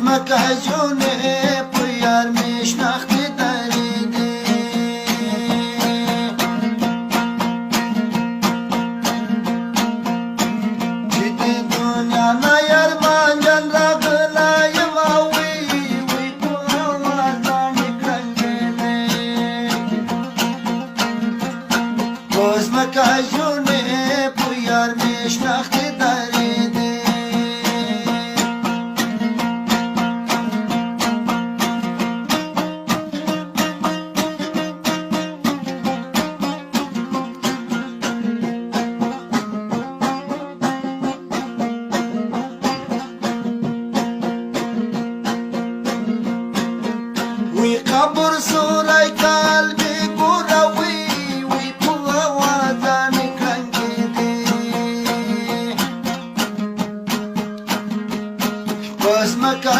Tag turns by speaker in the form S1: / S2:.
S1: مکه جونه په یار می شناخته دریدي چې د دنیا نه یار مانجن راغلی یم وی وی په اوازان کړنګېدې اوس مکه جونه په یار می شناخته دریدي وی قبر سوری قلبی گوروی وی پو آوازان کړنګېدې اوس مکه